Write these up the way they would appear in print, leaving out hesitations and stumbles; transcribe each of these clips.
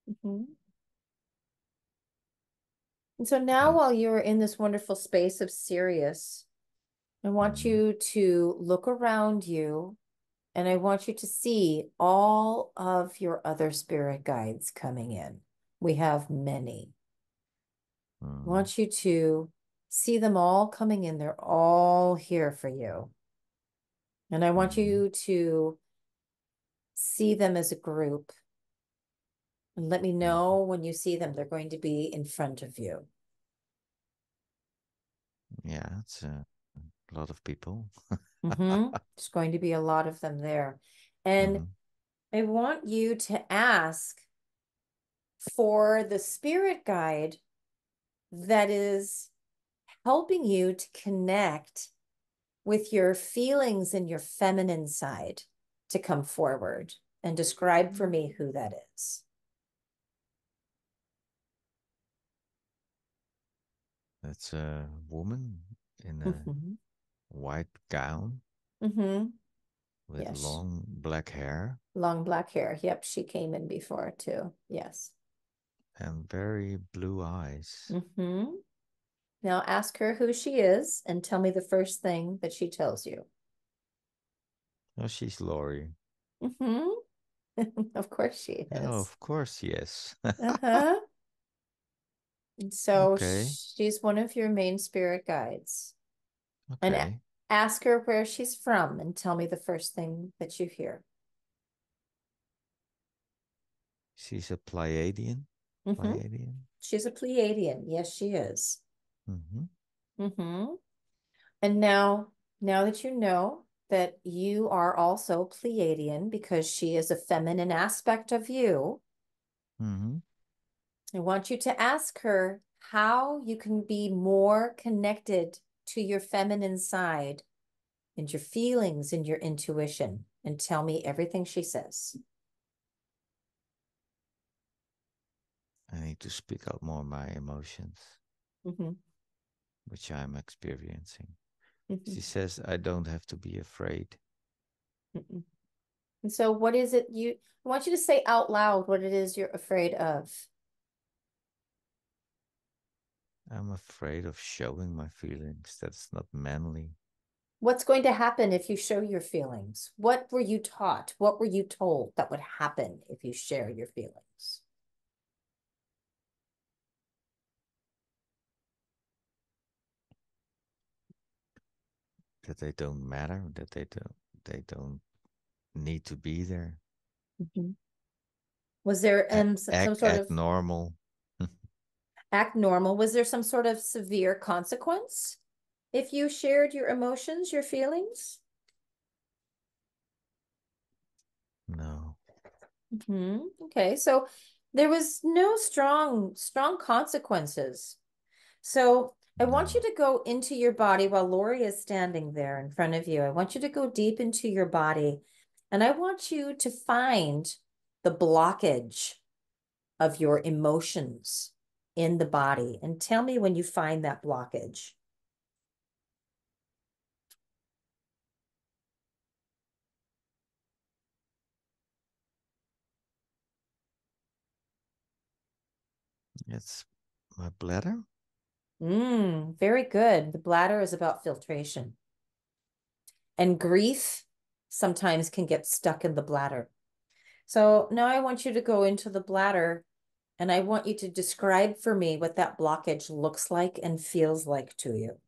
Mhm. And so now, And while you're in this wonderful space of Sirius, I want mm, you to look around you and I want you to see all of your other spirit guides coming in. We have many. I mm, want you to see them all coming in. They're all here for you. And I want mm, you to see them as a group and let me mm. know when you see them. They're going to be in front of you. Yeah, it's a lot of people. There's going to be a lot of them there. And Hmm. I want you to ask for the spirit guide that is helping you to connect with your feelings and your feminine side to come forward and describe for me who that is. It's a woman in a Mm-hmm. white gown Mm-hmm. with Yes. long black hair Long black hair. Yep, she came in before too. Yes. and very blue eyes. Mm-hmm. Now ask her who she is and tell me the first thing that she tells you. Oh, she's Lori. Mm-hmm. Of course she Oh, is. of course, yes. Uh-huh. And so Okay, she's one of your main spirit guides. And okay. ask her where she's from and tell me the first thing that you hear. She's a Pleiadian. Mm-hmm. Pleiadian. She's a Pleiadian. Yes, she is. Mm-hmm. Mm-hmm. And now that you know that you are also Pleiadian because she is a feminine aspect of you, Mm-hmm. I want you to ask her how you can be more connected to your feminine side and your feelings and your intuition and tell me everything she says. I need to speak out more my emotions, Mm-hmm. which I'm experiencing. Mm-hmm. She says I don't have to be afraid. Mm-hmm. And so what is it I want you to say out loud what it is you're afraid of. I'm afraid of showing my feelings. That's not manly. What's going to happen if you show your feelings? What were you taught? What were you told that would happen if you share your feelings? That they don't matter, that they don't need to be there. Mhm. Was there some Act sort of act normal. act normal? Was there some sort of severe consequence if you shared your emotions, your feelings? No. Okay, so there was no strong consequences. So I want you No. to go into your body while Lori is standing there in front of you. I want you to go deep into your body and I want you to find the blockage of your emotions in the body and tell me when you find that blockage. It's my bladder. Very good. The bladder is about filtration. And grief sometimes can get stuck in the bladder. So now I want you to go into the bladder and I want you to describe for me what that blockage looks like and feels like to you.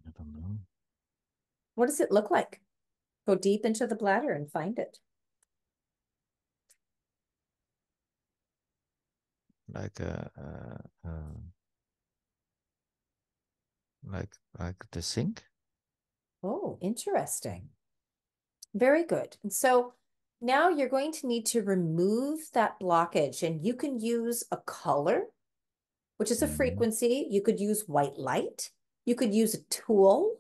I don't know. What does it look like? Go deep into the bladder and find it. Like like the sink. Oh, interesting. Very good. And so now you're going to need to remove that blockage, and you can use a color, which is a Mm. frequency. You could use white light. You could use a tool,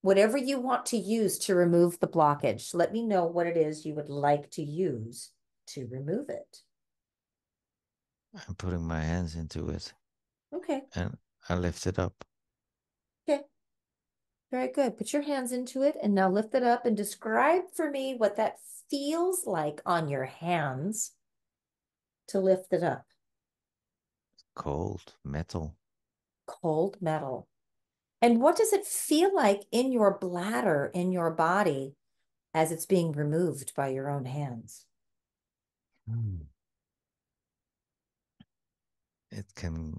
whatever you want to use to remove the blockage. Let me know what it is you would like to use to remove it. I'm putting my hands into it Okay. and I lift it up. Okay. Very good. Put your hands into it and now lift it up and describe for me what that feels like on your hands to lift it up. Cold metal. Cold metal. And what does it feel like in your bladder, in your body, as it's being removed by your own hands? Hmm. It can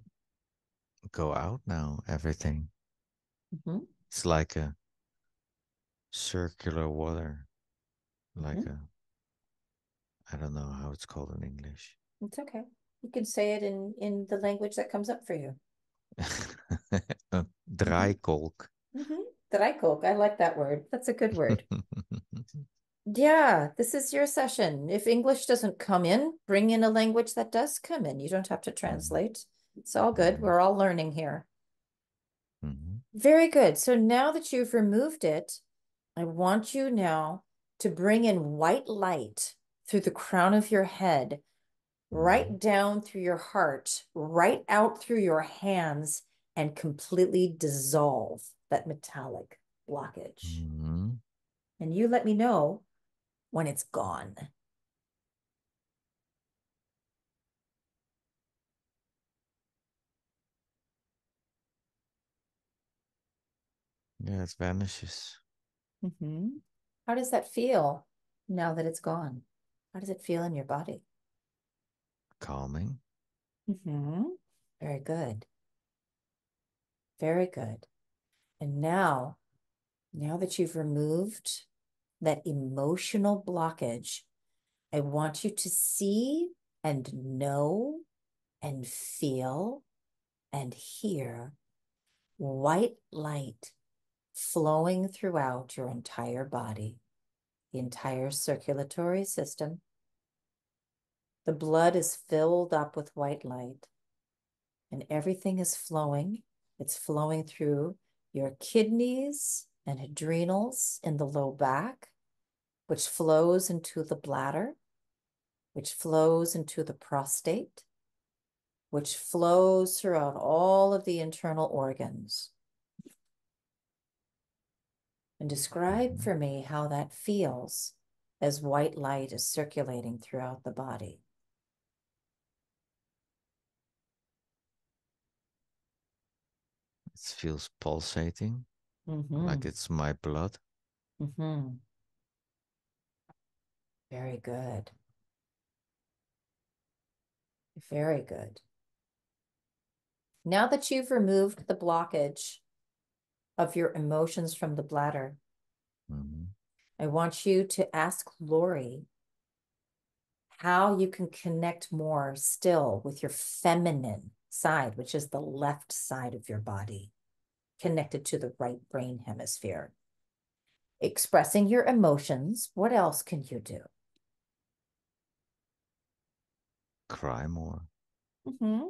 go out now, everything. Mhm, It's like a circular water, like mhm. a, I don't know how it's called in English. It's okay. You can say it in the language that comes up for you. Een Mhm, draaikolk. mhm. Dreikook. I like that word. That's a good word. Yeah, this is your session. If English doesn't come in, bring in a language that does come in. You don't have to Mhm, translate. It's all good. mhm, We're all learning here. mhm, Very good. So now that you've removed it, I want you now to bring in white light through the crown of your head, mhm, right down through your heart, right out through your hands, and completely dissolve that metallic blockage. mhm. And you let me know when it's gone. Yeah, it vanishes. Mm-hmm. How does that feel now that it's gone? How does it feel in your body? Calming. Mm-hmm. Very good. Very good. And now that you've removed that emotional blockage, I want you to see and know and feel and hear white light flowing throughout your entire body, the entire circulatory system. The blood is filled up with white light and everything is flowing. It's flowing through your kidneys and adrenals in the low back, which flows into the bladder, which flows into the prostate, which flows throughout all of the internal organs. And describe Mhm. for me how that feels as white light is circulating throughout the body. It feels pulsating, like Mm-hmm. it's my blood. Mm-hmm. Very good. Very good. Now that you've removed the blockage of your emotions from the bladder, Mhm. I want you to ask Lori how you can connect more still with your feminine side, which is the left side of your body, connected to the right brain hemisphere. Expressing your emotions, what else can you do? Cry more. Mm-hmm.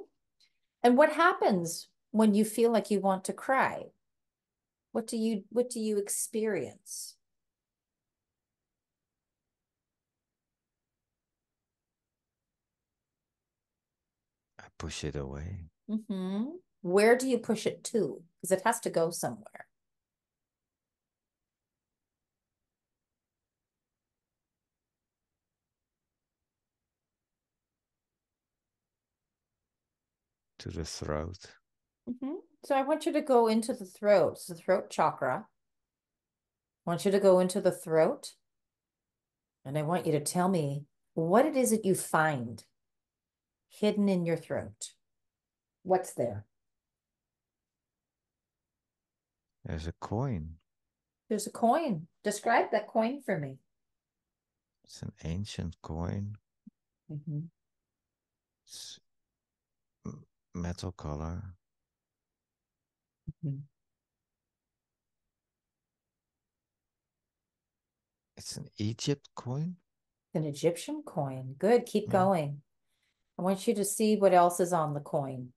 And what happens when you feel like you want to cry? What do you experience? I push it away Mm-hmm. Where do you push it to? Because it has to go somewhere. to the throat. Mm-hmm. So I want you to go into the throat. It's the throat chakra. I want you to go into the throat, and I want you to tell me what it is that you find hidden in your throat. What's there? There's a coin. There's a coin. Describe that coin for me. It's an ancient coin. Mm-hmm. It's metal color. Mm-hmm. It's an Egypt coin. An Egyptian coin. Good. Keep Yeah. going. I want you to see what else is on the coin.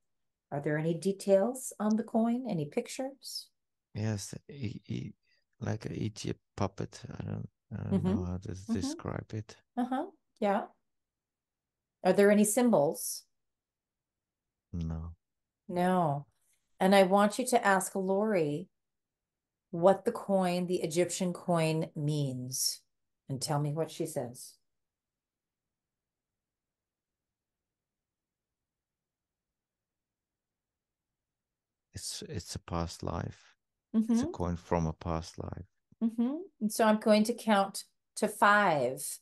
Are there any details on the coin? Any pictures? Yes, like an Egypt puppet. I don't Mm-hmm. know how to Mm-hmm. describe it. Uh-huh. Yeah. Are there any symbols? No. No. And I want you to ask Lori what the Egyptian coin means. And tell me what she says. It's a past life. It's a Mm-hmm. coin from a past life. Mm-hmm. And so I'm going to count to 5.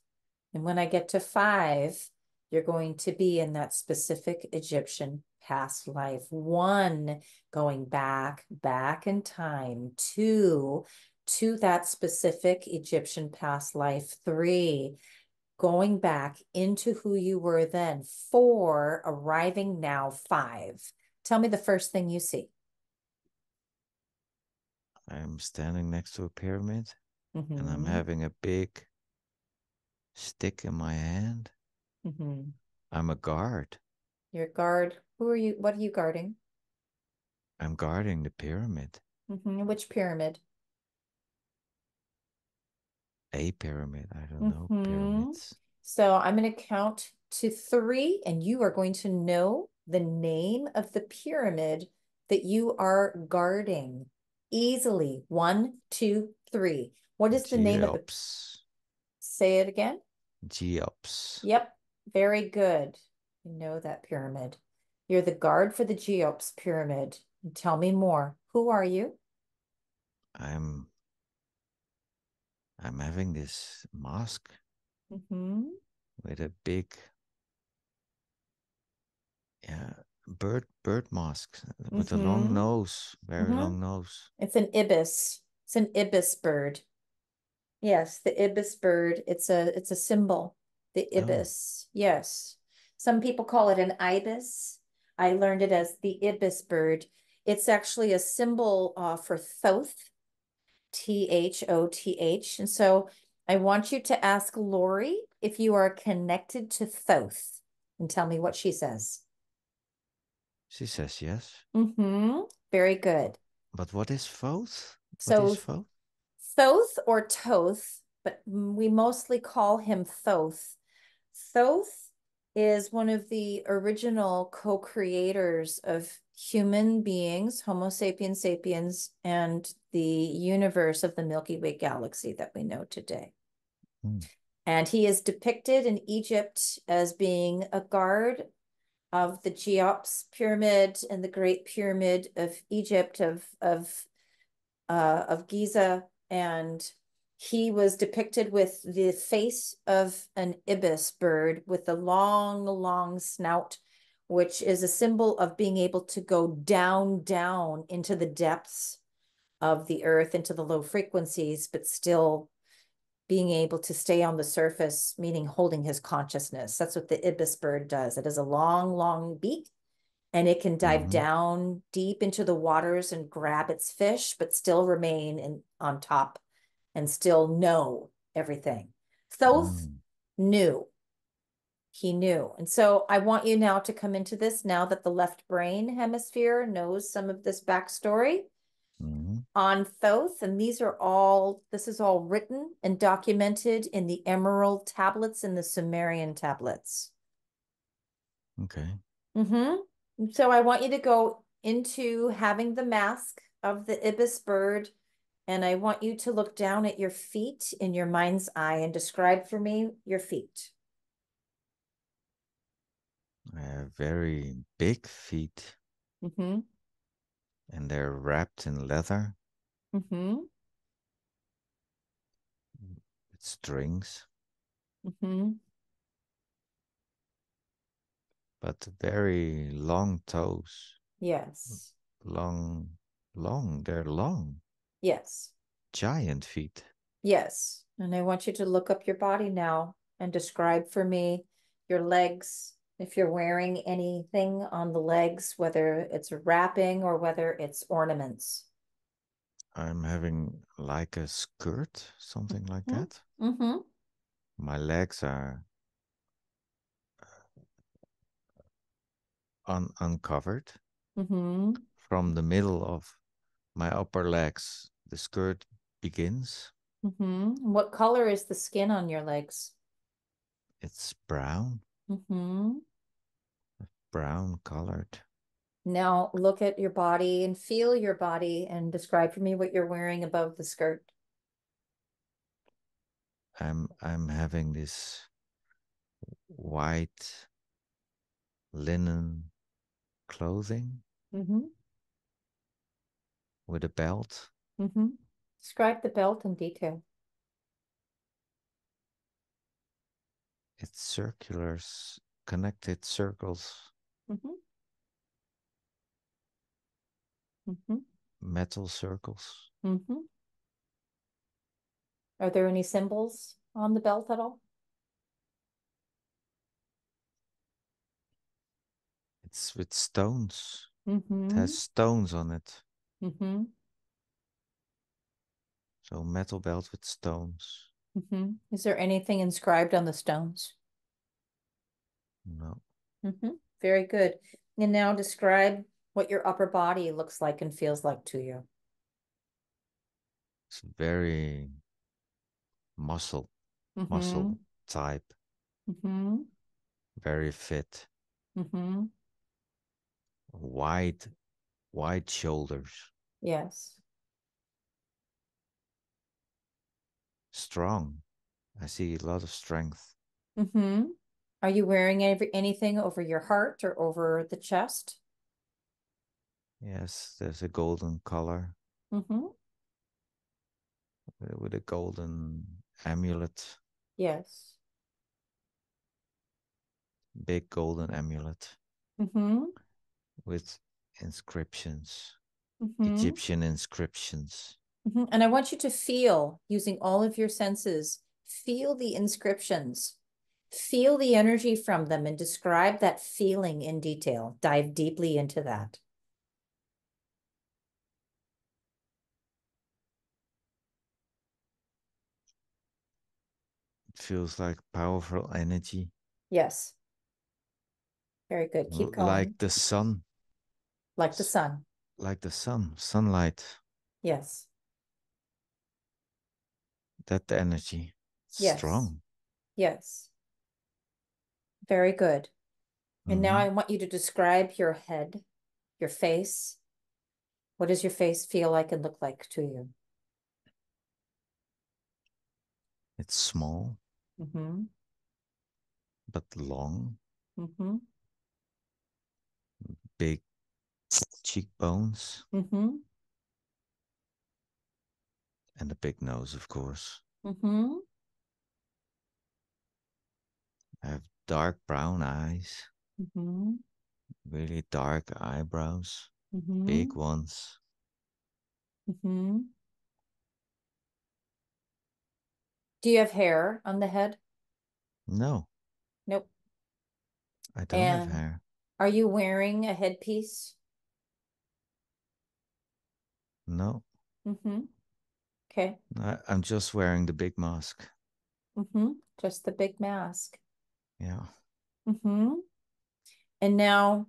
And when I get to 5, you're going to be in that specific Egyptian past life. 1, going back in time. 2, to that specific Egyptian past life. 3, going back into who you were then. 4, arriving now. 5. Tell me the first thing you see. I'm standing next to a pyramid and I'm Mm-hmm. having a big stick in my hand. Mm-hmm. I'm a guard. Your guard. Who are you? What are you guarding? I'm guarding the pyramid. Mm-hmm. Which pyramid? A pyramid. I don't know Mm-hmm. pyramids. So I'm going to count to 3, and you are going to know the name of the pyramid that you are guarding easily. 1, 2, 3. What is the name of the? Geops. Say it again. Geops. Yep. Very good. You know that pyramid. You're the guard for the Cheops pyramid. Tell me more. Who are you? I'm I'm having this mask Mm-hmm. with a big, yeah, bird mask with a long Mm-hmm. nose, very Mm-hmm. long nose. It's an ibis. It's an ibis bird. Yes, the ibis bird. It's a symbol. The Oh, ibis. Yes. Some people call it an ibis. I learned it as the ibis bird. It's actually a symbol for Thoth, Thoth. And so I want you to ask Lori if you are connected to Thoth and tell me what she says. she says yes. Mm-hmm. Very good. But what is Thoth? What is So Thoth? Thoth or Toth, but we mostly call him Thoth. Thoth is one of the original co-creators of human beings, Homo sapiens sapiens, and the universe of the Milky Way galaxy that we know today. Hmm. And he is depicted in Egypt as being a guard of the Cheops pyramid and the Great Pyramid of Egypt of Giza, and he was depicted with the face of an ibis bird with a long snout, which is a symbol of being able to go down into the depths of the earth, into the low frequencies, but still being able to stay on the surface, meaning holding his consciousness. That's what the ibis bird does. It has a long beak, and it can dive Mm-hmm. down deep into the waters and grab its fish, but still remain on top and still know everything. Thoth Mm. knew. He knew. And so I want you now to come into this now that the left brain hemisphere knows some of this backstory Mm-hmm. on Thoth. And this is all written and documented in the Emerald tablets and the Sumerian tablets. Okay. Mm-hmm. So I want you to go into having the mask of the ibis bird, and I want you to look down at your feet in your mind's eye and describe for me your feet. I have very big feet Mm-hmm. and they're wrapped in leather Mm-hmm. with strings, Mm-hmm. but very long toes. Yes. Long, long, they're long, Yes. giant feet. Yes. And I want you to look up your body now and describe for me your legs. If you're wearing anything on the legs, whether it's wrapping or whether it's ornaments. I'm having like a skirt, something like Mm-hmm. that. Mm-hmm. My legs are uncovered. Mm-hmm. From the middle of my upper legs, the skirt begins. Mm-hmm. What color is the skin on your legs? It's brown, Mm-hmm. brown colored. Now look at your body and feel your body and describe for me what you're wearing above the skirt. I'm having this white linen clothing Mm-hmm. with a belt. Mm-hmm. Describe the belt in detail. It's circular, connected circles, Mm-hmm. Mm-hmm. metal circles. Mm-hmm. Are there any symbols on the belt at all? It's with stones. It Mm-hmm. has stones on it. Mm-hmm. So metal belt with stones. Mm-hmm. Is there anything inscribed on the stones? No, Mm-hmm. Very good. And now describe what your upper body looks like and feels like to you. it's very muscle, Mm-hmm. muscle type, Mm-hmm. very fit, Mm-hmm. wide, wide shoulders, Yes. strong. I see a lot of strength. Mm-hmm. Are you wearing anything over your heart or over the chest? Yes, there's a golden color Mm-hmm. with a golden amulet, Yes. big golden amulet Mm-hmm. with inscriptions, Mm-hmm. Egyptian inscriptions. Mm-hmm. And I want you to feel, using all of your senses, feel the inscriptions, feel the energy from them, and describe that feeling in detail. Dive deeply into that. It feels like powerful energy, Yes. Very good. Keep like going. the sun, Like the sun. like the sun, sunlight. Yes. That energy, Yes. strong. Yes. Very good. And now Hmm. I want you to describe your head, your face. What does your face feel like and look like to you? It's small Mm-hmm. but long, Mm-hmm. big cheekbones, Mm-hmm. and a big nose, of course. Mm-hmm. I have dark brown eyes, Mm-hmm. really dark eyebrows, Mm-hmm. big ones. Mm-hmm. Do you have hair on the head? No, Nope. I don't have And hair. are you wearing a headpiece? No, Mm-hmm. Okay. I'm just wearing the big mask. Mm-hmm. Just the big mask. Yeah, Mm-hmm. And now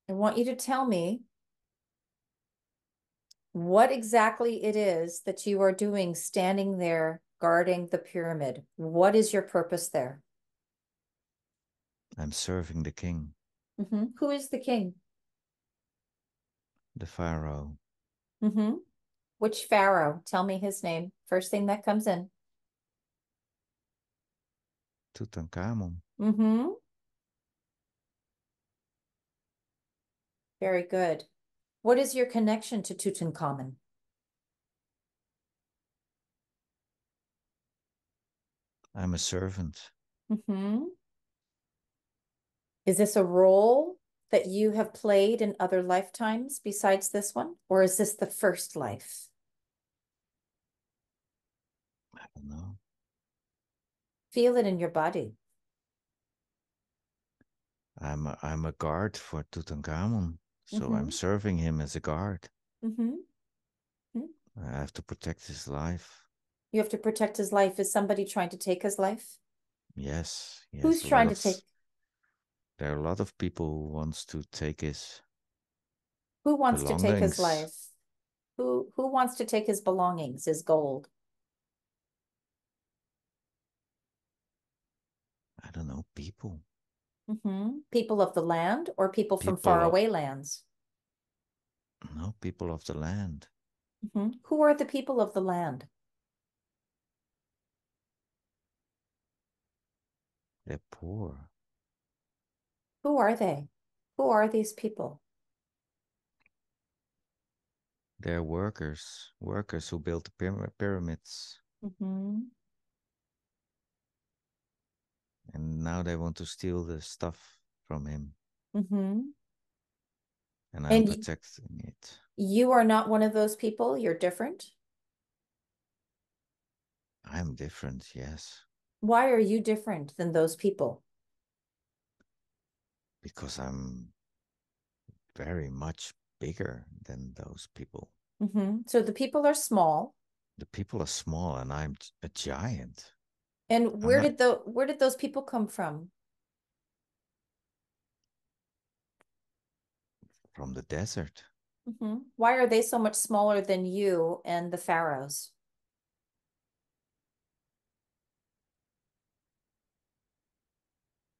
I want you to tell me what exactly it is that you are doing standing there guarding the pyramid. What is your purpose there? I'm serving the king, Mm-hmm. Who is the king? the pharaoh, Mm-hmm. Which pharaoh? Tell me his name. First thing that comes in. Tutankhamun. Mm-hmm. Very good. What is your connection to Tutankhamun? I'm a servant. Mm-hmm. Is this a role that you have played in other lifetimes besides this one? Or is this the first life? I don't know. Feel it in your body. I'm a guard for Tutankhamun, so I'm Mm-hmm. serving him as a guard. Mm-hmm. I have to protect his life. You have to protect his life. Is somebody trying to take his life? Yes, Who's yes, a lot trying to of take? there are a lot of people who wants to take his Who wants to take his belongings. life? Who wants to take his belongings, his gold? I don't know, people. People of the land or people from People of, faraway lands? no, people of the land. Who are the people of the land? They're poor. Who are they? Who are these people? They're workers who built the pyramids. Mm-hmm. And now they want to steal the stuff from him. Mm-hmm. And I'm And protecting it. you are not one of those people. You're different. I'm different, yes. Why are you different than those people? Because I'm very much bigger than those people. So the people are small. The people are small and I'm a giant. And I'm not where did those people come from? from the desert. Why are they so much smaller than you and the pharaohs?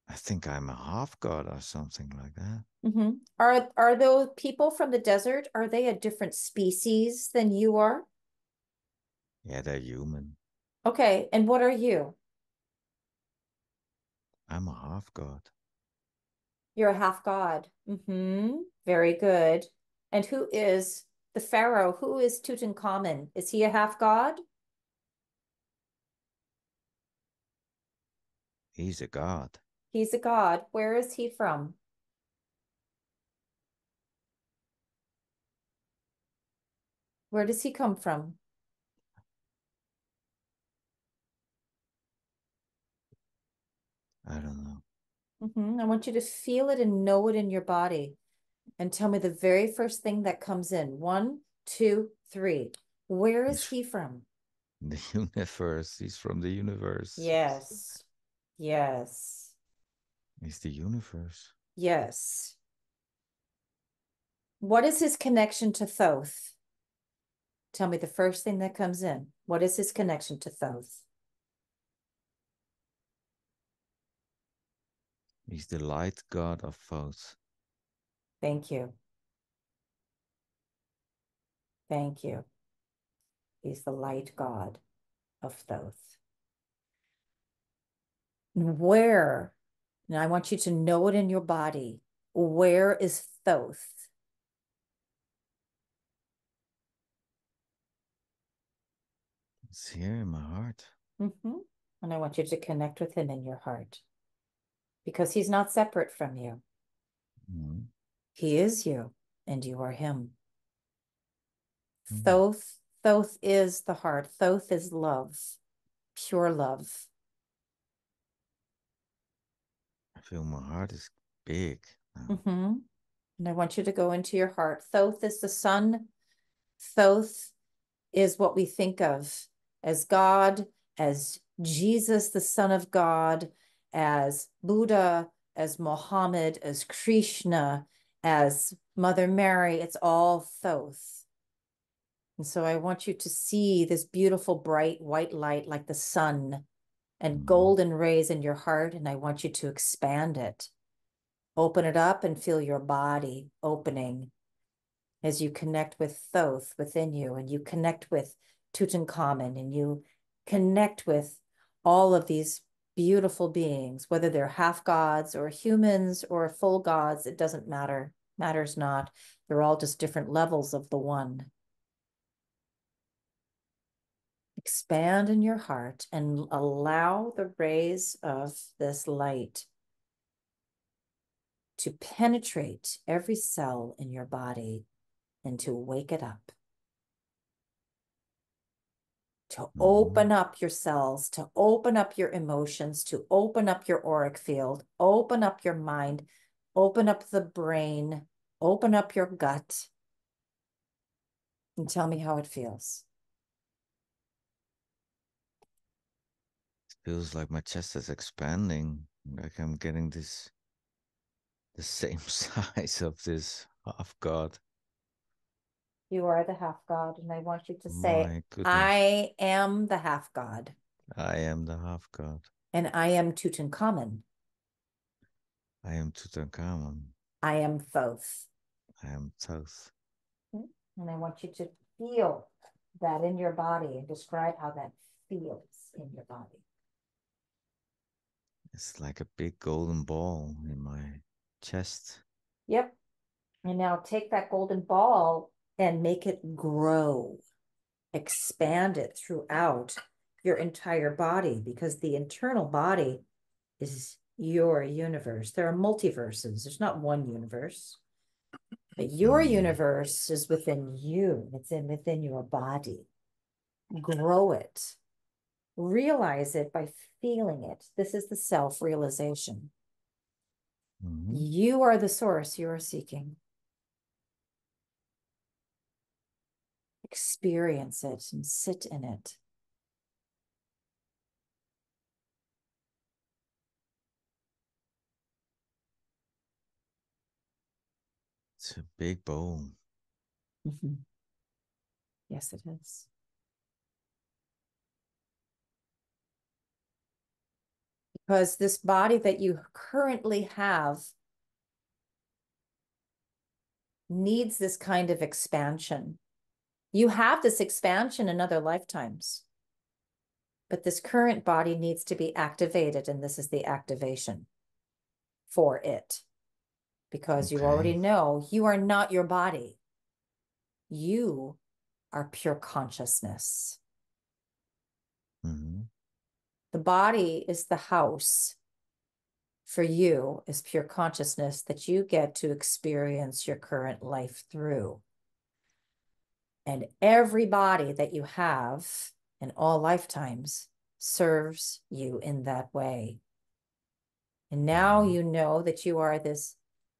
I think I'm a half god or something like that. Are those people from the desert, are they a different species than you are? Yeah, they're human. Okay, and what are you? I'm a half god. You're a half god. Very good. And who is the pharaoh? Who is Tutankhamun? Is he a half god? He's a god. He's a god. Where is he from? Where does he come from? I don't know. I want you to feel it and know it in your body. And tell me the very first thing that comes in. One, two, three. Where is He's he from? the universe. He's from the universe. Yes. Yes. He's the universe. Yes. What is his connection to Thoth? Tell me the first thing that comes in. What is his connection to Thoth? He's the light god of Thoth. Thank you. Thank you. He's the light god of Thoth. Where, and I want you to know it in your body, where is Thoth? It's here in my heart. And I want you to connect with him in your heart because he's not separate from you. Mm. He is you and you are him. Mm. Thoth is the heart. Thoth is love, pure love. I feel my heart is big now. And I want you to go into your heart. Thoth is the sun. Thoth is what we think of as God, as Jesus, the Son of God, as Buddha, as Mohammed, as Krishna, as Mother Mary. It's all Thoth. And so I want you to see this beautiful, bright white light like the sun and Mm. golden rays in your heart. And I want you to expand it. Open it up and feel your body opening as you connect with Thoth within you and you connect with Tutankhamun and you connect with all of these beautiful beings, whether they're half gods or humans or full gods, it doesn't matter, matters not. They're all just different levels of the one. Expand in your heart and allow the rays of this light to penetrate every cell in your body and to wake it up. To Mm. open up your cells, to open up your emotions, to open up your auric field, open up your mind, open up the brain, open up your gut, and tell me how it feels. It feels like my chest is expanding. Like I'm getting the same size of this half god. You are the half god, and I want you to say, My goodness. I am the half god, I am the half god. and I am Tutankhamun. I am Tutankhamun. I am Thoth. I am Thoth. And I want you to feel that in your body and describe how that feels in your body. It's like a big golden ball in my chest. Yep. And now take that golden ball and make it grow, expand it throughout your entire body, because the internal body is your universe. There are multiverses. There's not one universe. But your universe is within you. It's within your body. Grow it. Realize it by feeling it. This is the self-realization. You are the source you are seeking. Experience it and sit in it. It's a big bowl. Yes, it is. Because this body that you currently have needs this kind of expansion. You have this expansion in other lifetimes, but this current body needs to be activated, and this is the activation for it. Because you already know you are not your body. You are pure consciousness. The body is the house for you, is pure consciousness that you get to experience your current life through. And every body that you have in all lifetimes serves you in that way. And now you know that you are this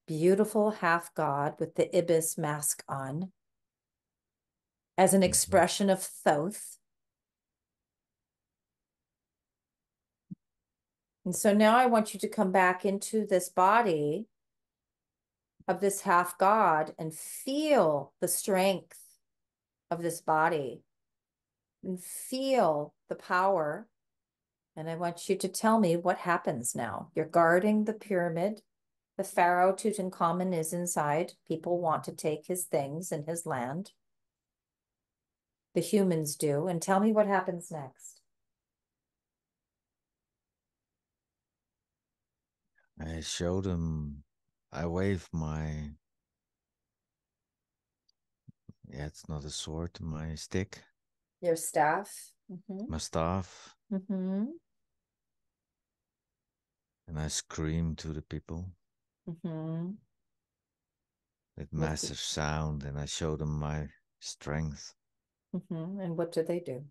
beautiful half god with the ibis mask on as an expression of Thoth. And so now I want you to come back into this body of this half god and feel the strength of this body and feel the power. And I want you to tell me what happens now. You're guarding the pyramid. The Pharaoh Tutankhamun is inside. People want to take his things and his land. The humans do. And tell me what happens next. I showed him, I waved my, it's not a sword, my stick. Your staff. My staff. And I screamed to the people with massive sound, and I showed them my strength. And what do they do?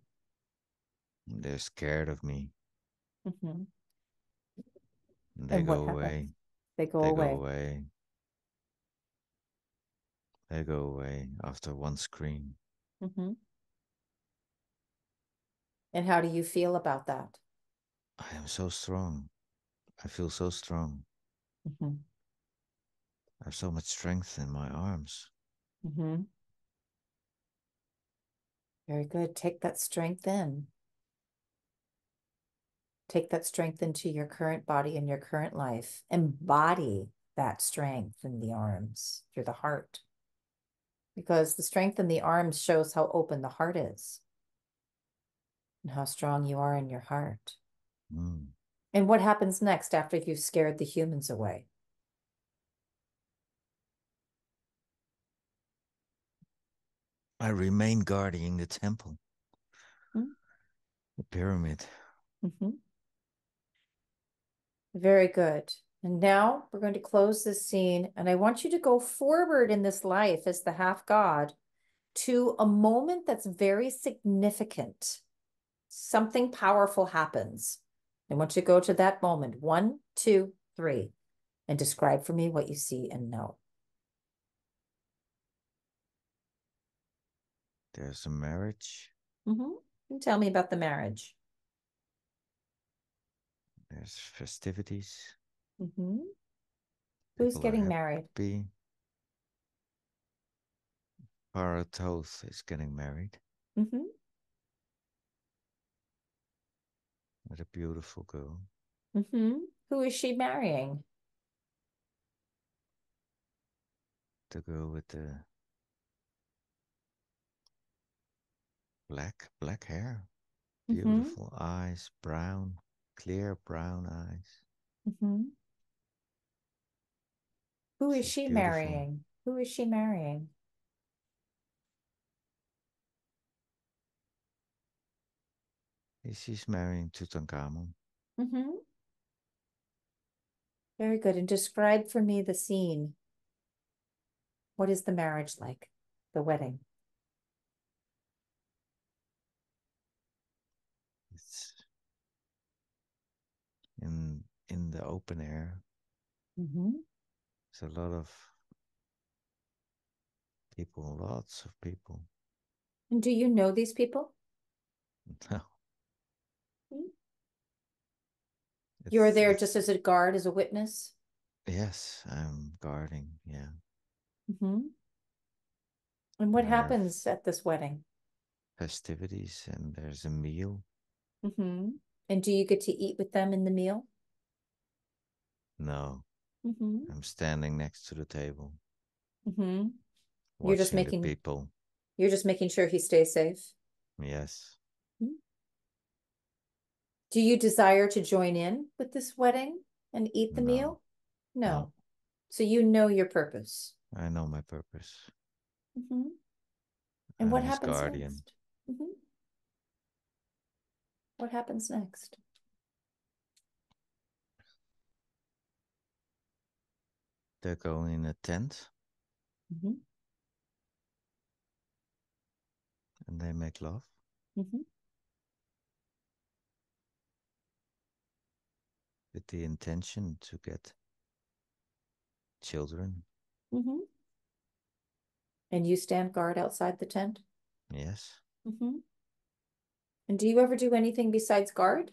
They're scared of me. And they And what go happens? away. They go They away. go away. They go away after one scream. And how do you feel about that? I am so strong. I feel so strong. I have so much strength in my arms. Very good. Take that strength in. Take that strength into your current body and your current life. Embody that strength in the arms through the heart. Because the strength in the arms shows how open the heart is and how strong you are in your heart. And what happens next after you've scared the humans away? I remain guarding the temple, the pyramid. Very good. And now we're going to close this scene, and I want you to go forward in this life as the half god to a moment that's very significant. Something powerful happens. I want you to go to that moment. 1, 2, 3, and describe for me what you see and know. There's a marriage. And tell me about the marriage. There's festivities. Who's getting married? Pharoh Tutankhamun is getting married. With a beautiful girl. Who is she marrying? the girl with the black hair. Mm-hmm. Beautiful eyes, brown, clear brown eyes. Mm-hmm. Who is She's she beautiful. marrying? Who is she marrying? She's marrying Tutankhamun. Mm-hmm. Very good. And describe for me the scene. What is the marriage like? The wedding? It's in the open air. Mm-hmm. There's a lot of people, lots of people. And do you know these people? No, Mhm. You're it's there just it's as a guard, as a witness? yes, I'm guarding. Yeah, Mm-hmm. And what and there are happens at this wedding? festivities and there's a meal. Mm-hmm. And do you get to eat with them in the meal? No, Mm-hmm. I'm standing next to the table, Mm-hmm. You're just watching the making people. you're just making sure he stays safe. Yes, Mhm. Do you desire to join in with this wedding and eat the no, meal? No. no. So you know your purpose. I know my purpose. Mm-hmm. And I'm what his happens guardian. next? Mm-hmm. What happens next? They're going in a tent Mm-hmm. and they make love Mm-hmm. with the intention to get children. Mm-hmm. And you stand guard outside the tent? Yes, Mm-hmm. And do you ever do anything besides guard?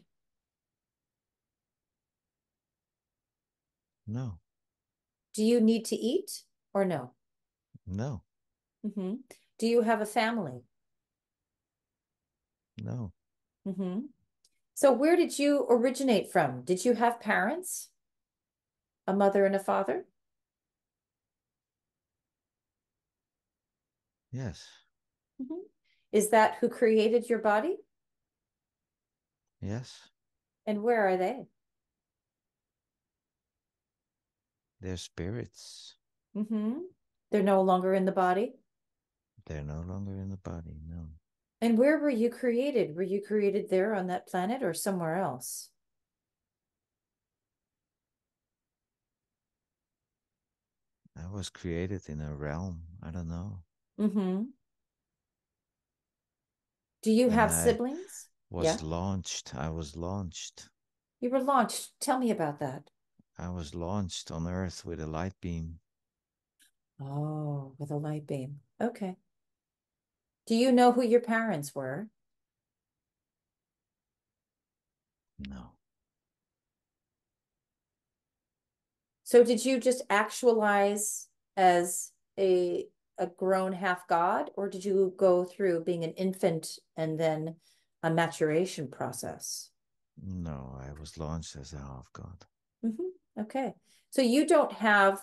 no, Do you need to eat or no? no, Mm-hmm. Do you have a family? no, Mm-hmm. So where did you originate from? Did you have parents? A mother and a father? yes, Mm-hmm. Is that who created your body? yes. And where are they? They're spirits. Mm-hmm. They're no longer in the body. They're no longer in the body. No, And where were you created? Were you created there on that planet or somewhere else? I was created in a realm. I don't know. Mm-hmm. Do you And have I siblings? was Yeah. launched. I was launched. You were launched. Tell me about that. I was launched on Earth with a light beam. Oh, with a light beam. Okay. Do you know who your parents were? No, So did you just actualize as a grown half god, or did you go through being an infant and then a maturation process? no, I was launched as a half god. Okay. So you don't have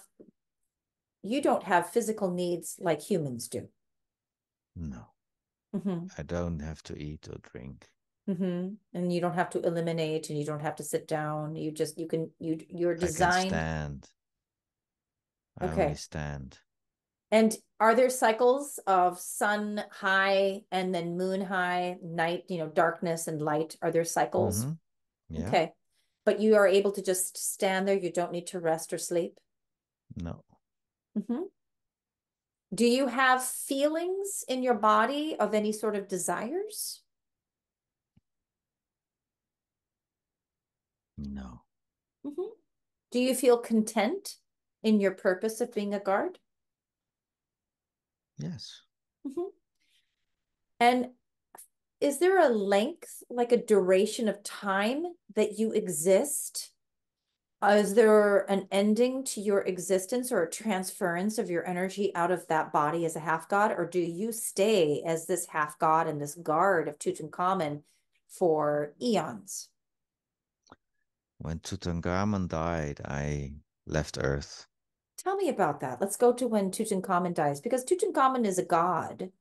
physical needs like humans do. No, Mm-hmm. I don't have to eat or drink. Mm-hmm. And you don't have to eliminate and you don't have to sit down. You're I can designed. stand. I only Okay. stand. And are there cycles of sun high and then moon high, night, darkness and light? Are there cycles? Mm-hmm. Yeah. Okay. But you are able to just stand there. You don't need to rest or sleep. No. Mm-hmm. Do you have feelings in your body of any sort of desires? No. Mm-hmm. Do you feel content in your purpose of being a guard? Yes. Mm-hmm. And is there a length, like a duration of time that you exist? Is there an ending to your existence or a transference of your energy out of that body as a half god? Or do you stay as this half god and this guard of Tutankhamun for eons? When Tutankhamun died, I left Earth. Tell me about that. Let's go to when Tutankhamun dies, because Tutankhamun is a god.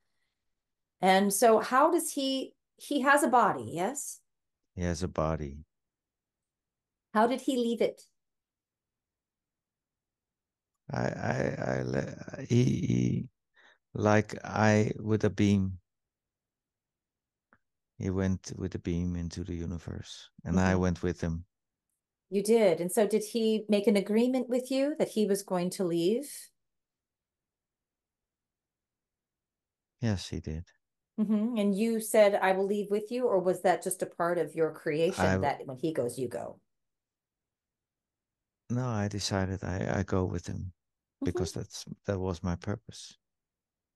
And so how does he has a body, yes? He has a body. How did he leave it? He like I with a beam. He went with a beam into the universe, and I Mhm. went with him. You did. And so did he make an agreement with you that he was going to leave? Yes, he did. And you said, I will leave with you, or was that just a part of your creation I that when he goes, you go? No, I decided I go with him Mhm. because that was my purpose.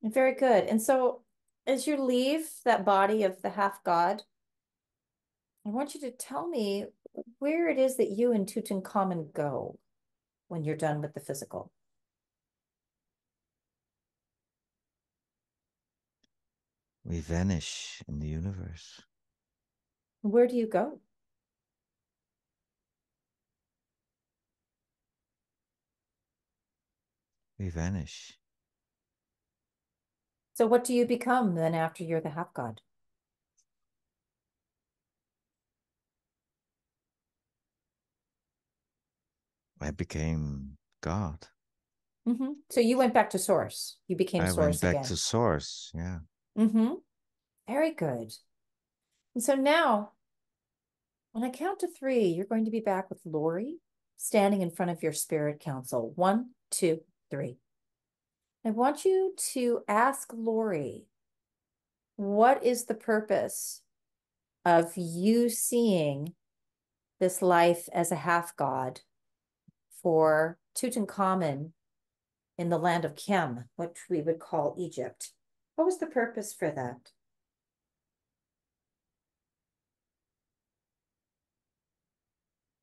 Very good. And so as you leave that body of the half god, I want you to tell me where it is that you and Tutankhamun go when you're done with the physical. We vanish in the universe. Where do you go? We vanish. So what do you become then after you're the half god? I became God. So you went back to source. You became I went source back again. to source. Yeah. Mm-hmm. Very good. And so now, when I count to three, you're going to be back with Lori standing in front of your spirit council. One, two, three. I want you to ask Lori, what is the purpose of you seeing this life as a half god for Tutankhamun in the land of Kem, which we would call Egypt? What was the purpose for that?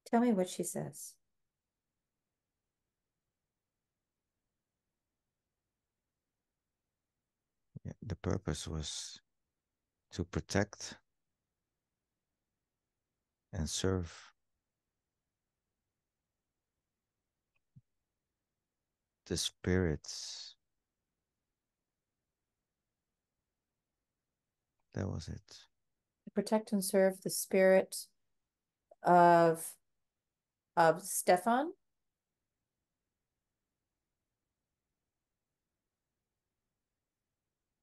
Tell me what she says. Yeah. The purpose was to protect and serve the spirits. That was it. Protect and serve the spirit of Stefan,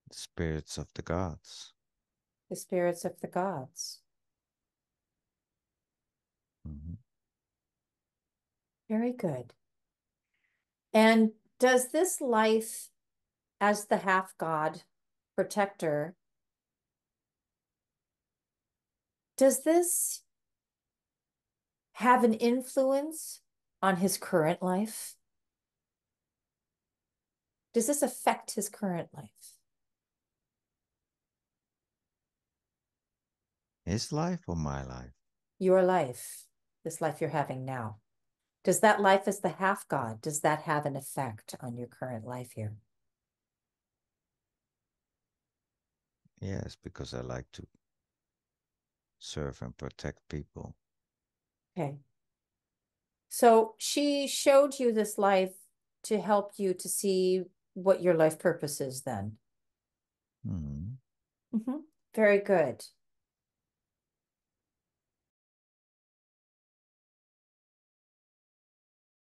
The spirits of the gods. the spirits of the gods. Mhm. Very good. And does this life as the half god protector, does this have an influence on his current life? Does this affect his current life? His life or my life? Your life, this life you're having now. Does that life as the half god, does that have an effect on your current life here? Yes, because I like to serve and protect people. Okay. So she showed you this life to help you to see what your life purpose is then. Mhm. Very good.